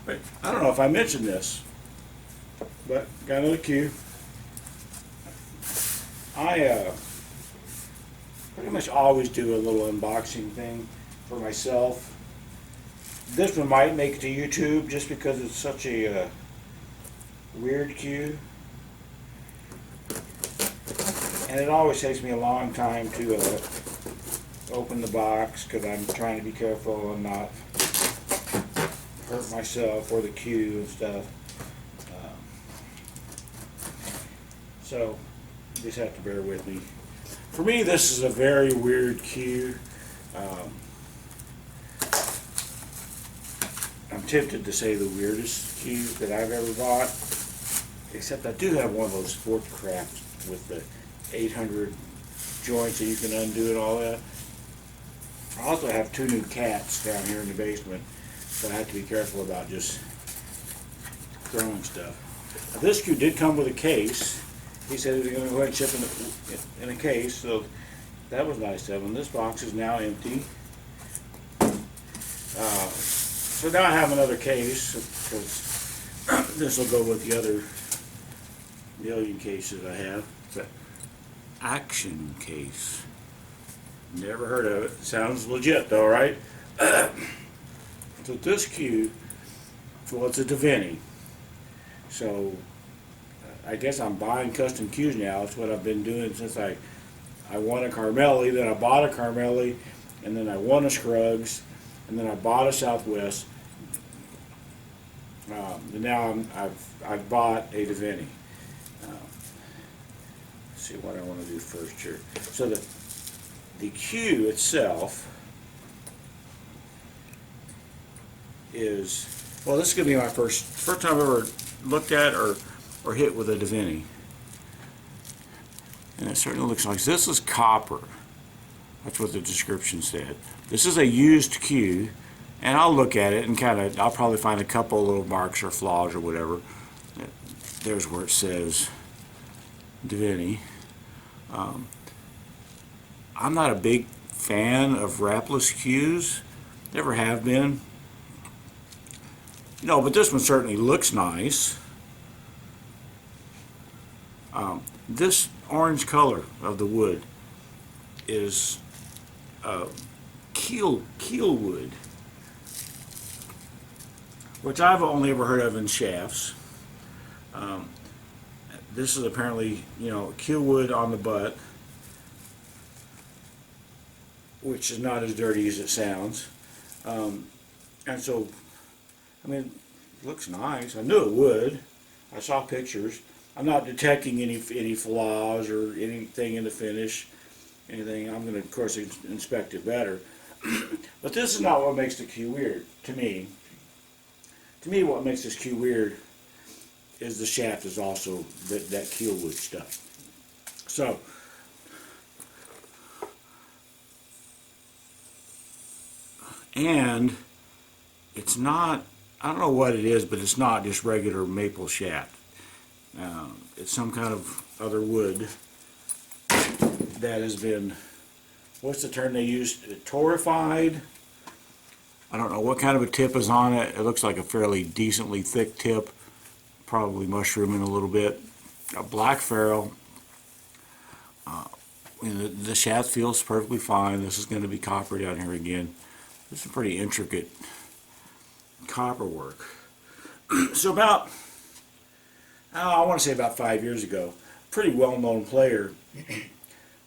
But I don't know if I mentioned this, but got another cue. I pretty much always do a little unboxing thing for myself. This one might make it to YouTube just because it's such a weird cue. And it always takes me a long time to open the box because I'm trying to be careful and not hurt myself or the cue and stuff. So you just have to bear with me. For me, this is a very weird cue. I'm tempted to say the weirdest cue that I've ever bought, except I do have one of those Sportcraft with the 800 joints that you can undo and all that. I also have two new cats down here in the basement, so I have to be careful about just throwing stuff. Now, this cue did come with a case. He said he was going to go ahead and ship in a case, so that was nice of him. This box is now empty. So now I have another case, because this will go with the other million cases I have. It's an action case. Never heard of it. Sounds legit though, right? So this cue, well, it's a Diveney. So I guess I'm buying custom cues now. That's what I've been doing since I won a Carmelli, then I bought a Carmelli, and then I won a Scruggs, and then I bought a Southwest. And now I've bought a Diveney. Let's see what I want to do first here. So the cue itself is, well, this is going to be my first time I've ever looked at or hit with a Diveney. And it certainly looks like this is copper. That's what the description said. This is a used cue, and I'll look at it and I'll probably find a couple little marks or flaws or whatever. There's where it says Diveney. I'm not a big fan of wrapless cues. Never have been. No, but this one certainly looks nice. This orange color of the wood is kielwood, which I've only ever heard of in shafts. This is apparently, kielwood on the butt, which is not as dirty as it sounds. And so, I mean, it looks nice. I knew it would. I saw pictures. I'm not detecting any flaws or anything in the finish, anything. I'm going to, of course, inspect it better. But this is not what makes the cue weird, to me. To me, what makes this cue weird is the shaft is also that kielwood stuff. So, and it's not, I don't know what it is, but it's not just regular maple shaft. It's some kind of other wood that has been, what's the term they use? Torrefied? I don't know what kind of a tip is on it. It looks like a fairly decently thick tip, probably mushrooming a little bit. A black ferrule. The shaft feels perfectly fine. This is going to be copper down here again. This is pretty intricate copper work. So about, I want to say about 5 years ago, a pretty well-known player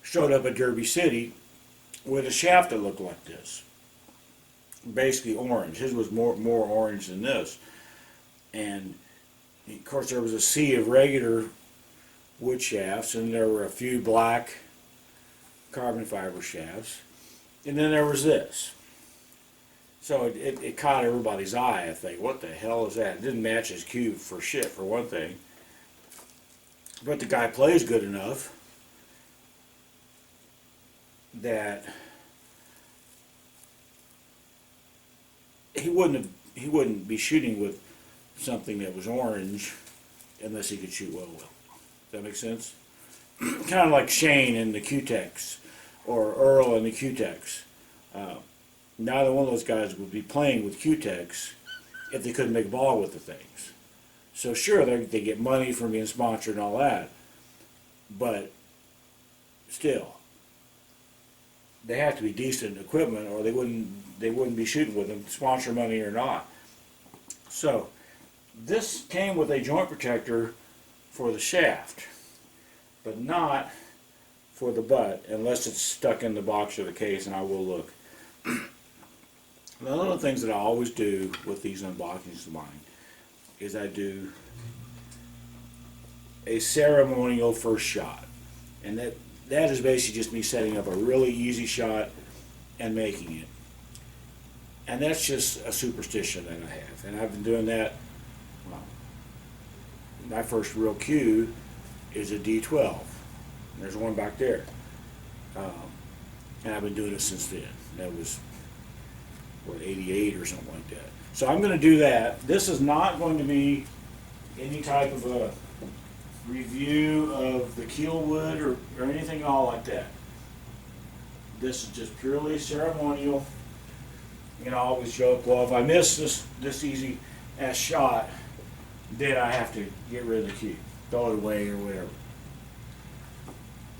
showed up at Derby City with a shaft that looked like this. Basically orange. His was more orange than this. And of course there was a sea of regular wood shafts, and there were a few black carbon fiber shafts, and then there was this. So it caught everybody's eye. I think, what the hell is that? It didn't match his cue for shit, for one thing. But the guy plays good enough that he wouldn't be shooting with something that was orange unless he could shoot well. Does that make sense? Kind of like Shane in the Q-Tex, or Earl in the Q-Tex. Neither one of those guys would be playing with Q-Tex if they couldn't make a ball with the things. So sure, they get money from being sponsored and all that, but still, they have to be decent equipment, or they wouldn't be shooting with them, sponsor money or not. So this came with a joint protector for the shaft, but not for the butt, unless it's stuck in the box or the case, and I will look. One of the things that I always do with these unboxings of mine is I do a ceremonial first shot, and that is basically just me setting up a really easy shot and making it. And that's just a superstition that I have, and I've been doing that. Well, my first real cue is a D12. There's one back there, and I've been doing it since then. That was what, 88 or something like that. So I'm going to do that. This is not going to be any type of a review of the kielwood or anything at all like that. This is just purely ceremonial. You know, I always joke, well, if I miss this easy ass shot, then I have to get rid of the cue, throw it away or whatever.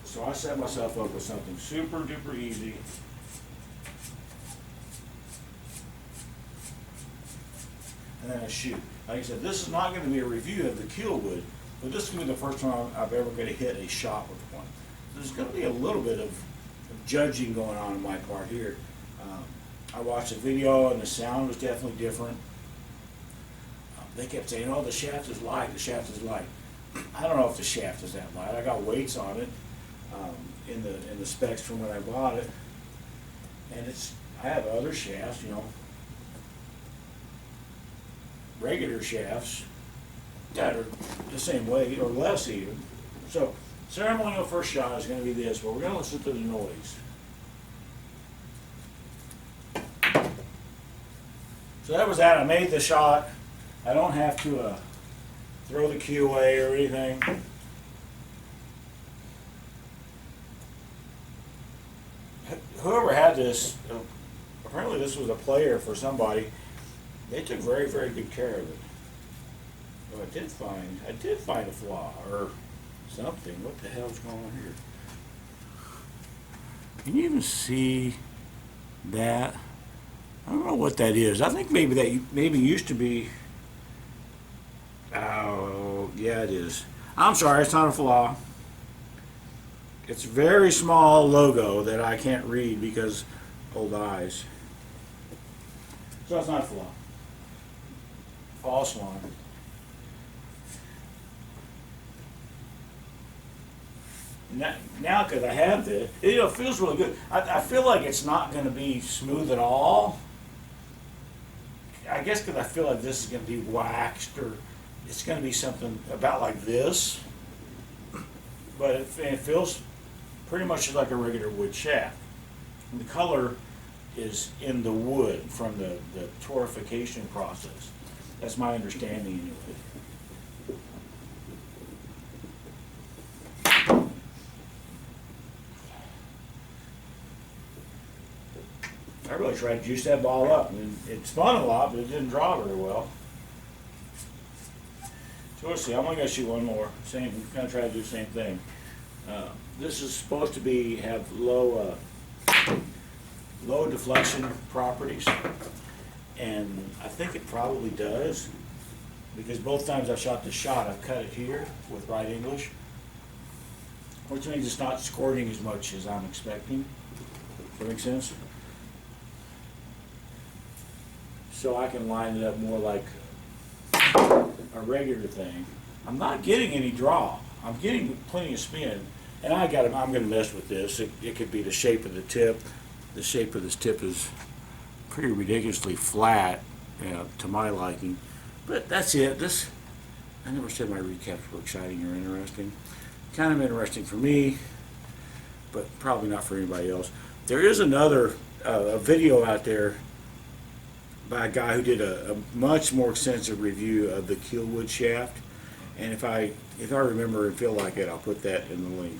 So I set myself up with something super duper easy. And then I shoot. Like I said, this is not going to be a review of the kielwood, but this is going to be the first time I've ever going to hit a shot with one. There's going to be a little bit of judging going on my part here. I watched the video and the sound was definitely different. They kept saying, oh, the shaft is light, the shaft is light. I don't know if the shaft is that light. I got weights on it in the specs from when I bought it. And I have other shafts, you know, regular shafts that are the same weight or less even. So ceremonial first shot is going to be this, but we're going to listen to the noise. So that was that. I made the shot. I don't have to throw the cue away or anything. Whoever had this, apparently this was a player for somebody. They took very, very good care of it. But I did find a flaw or something. What the hell's going on here? Can you even see that? I don't know what that is. I think maybe that used to be. Oh, yeah, it is. I'm sorry, it's not a flaw. It's a very small logo that I can't read because old eyes. So it's not a flaw. False one. Now, because I have this, it feels really good. I feel like it's not going to be smooth at all. I guess because I feel like this is going to be waxed, or it's going to be something about like this. But it feels pretty much like a regular wood shaft. And the color is in the wood from the torrefication process. That's my understanding anyway. I really tried to juice that ball up, and it spun a lot, but it didn't draw very well. So let's see, I'm only going to shoot one more. I'm going to try to do the same thing. This is supposed to have low deflection properties, and I think it probably does, because both times I've shot the shot, I've cut it here with right English, which means it's not squirting as much as I'm expecting. Does that make sense? So I can line it up more like a regular thing. I'm not getting any draw. I'm getting plenty of spin, and I'm going to mess with this. It could be the shape of the tip. The shape of this tip is pretty ridiculously flat, to my liking. But that's it. I never said my recaps were exciting or interesting. Kind of interesting for me, but probably not for anybody else. There is another a video out there by a guy who did a much more extensive review of the kielwood shaft, and if I remember and feel like it, I'll put that in the link.